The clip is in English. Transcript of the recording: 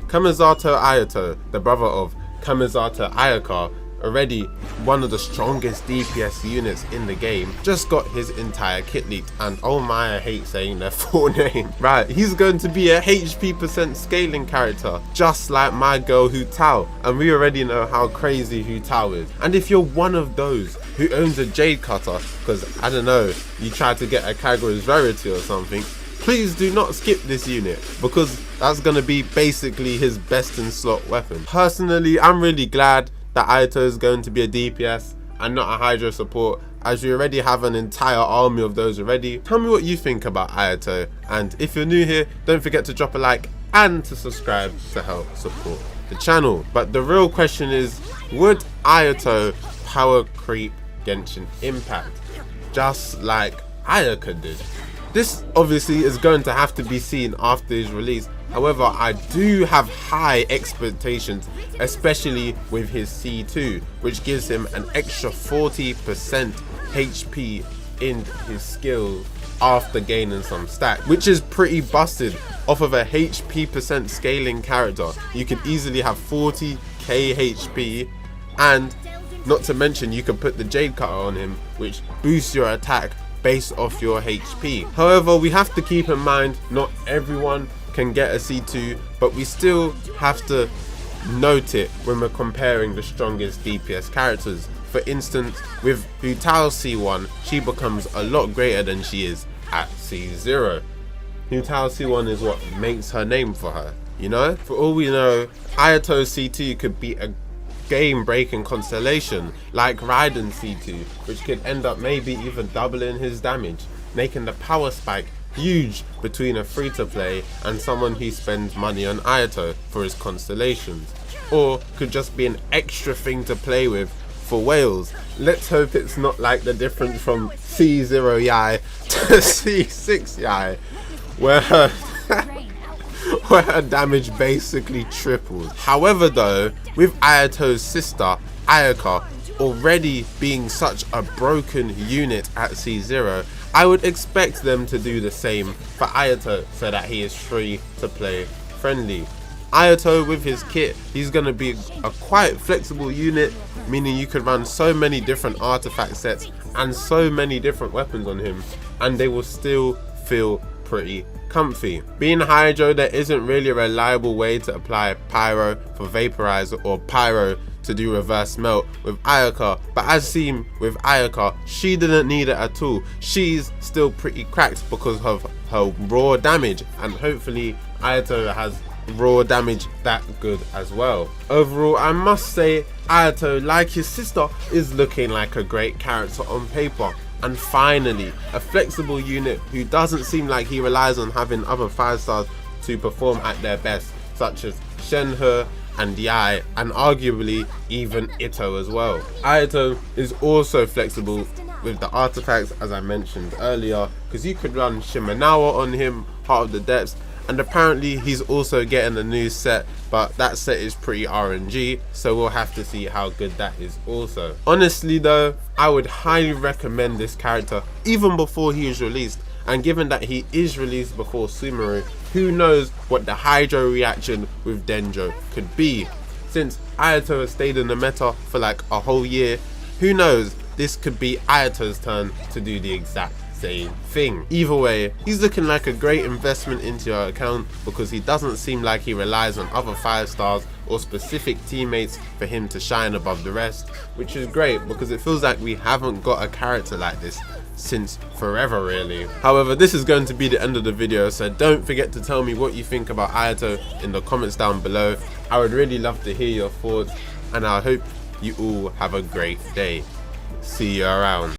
Kamisato Ayato, the brother of Kamisato Ayaka, already one of the strongest DPS units in the game, just got his entire kit leaked, and oh my, I hate saying their full name. Right, he's going to be a HP percent scaling character, just like my girl Hu Tao, and we already know how crazy Hu Tao is. And if you're one of those who owns a Jade Cutter, because I don't know, you tried to get a Kagura's Rarity or something, please do not skip this unit, because that's going to be basically his best in slot weapon. Personally, I'm really glad that Ayato is going to be a DPS and not a Hydro support, as we already have an entire army of those already. Tell me what you think about Ayato, and if you're new here, don't forget to drop a like and to subscribe to help support the channel. But the real question is, would Ayato power creep Genshin Impact just like Ayaka did? This obviously is going to have to be seen after his release. However, I do have high expectations, especially with his C2, which gives him an extra 40% HP in his skills after gaining some stack, which is pretty busted off of a HP percent scaling character. You could easily have 40k HP, and not to mention you can put the Jade Cutter on him, which boosts your attack based off your HP. However, we have to keep in mind not everyone can get a C2, but we still have to note it when we're comparing the strongest DPS characters. For instance, with Hu Tao's C1, she becomes a lot greater than she is at C0. Hu Tao's C1 is what makes her name for her, you know? For all we know, Ayato's C2 could be a game-breaking constellation like Raiden's C2, which could end up maybe even doubling his damage, making the power spike huge between a free-to-play and someone who spends money on Ayato for his constellations, or could just be an extra thing to play with for whales. Let's hope it's not like the difference from C0 Yai to C6 Yai, where her damage basically triples. However though, with Ayato's sister Ayaka already being such a broken unit at C0, I would expect them to do the same for Ayato so that he is free to play friendly. Ayato with his kit, he's going to be a quite flexible unit, meaning you could run so many different artifact sets and so many different weapons on him, and they will still feel pretty comfy. Being Hydro, there isn't really a reliable way to apply Pyro for Vaporizer or Pyro to do reverse melt with Ayaka, but as seen with Ayaka, she didn't need it at all. She's still pretty cracked because of her raw damage, and hopefully Ayato has raw damage that good as well. Overall, I must say Ayato, like his sister, is looking like a great character on paper, and finally a flexible unit who doesn't seem like he relies on having other 5 stars to perform at their best, such as Shenhe and Yai, and arguably even Itto as well. Ayato is also flexible with the artifacts, as I mentioned earlier, because you could run Shimenawa on him, Heart of the Depths, and apparently he's also getting a new set, but that set is pretty RNG, so we'll have to see how good that is also. Honestly though, I would highly recommend this character even before he is released, and given that he is released before Sumeru, who knows what the Hydro reaction with Denjo could be. Since Ayato has stayed in the meta for like a whole year, who knows, this could be Ayato's turn to do the exact same thing. Either way, he's looking like a great investment into your account, because he doesn't seem like he relies on other 5 stars or specific teammates for him to shine above the rest, which is great because it feels like we haven't got a character like this since forever really. However, this is going to be the end of the video, so don't forget to tell me what you think about Ayato in the comments down below. I would really love to hear your thoughts, and I hope you all have a great day. See you around.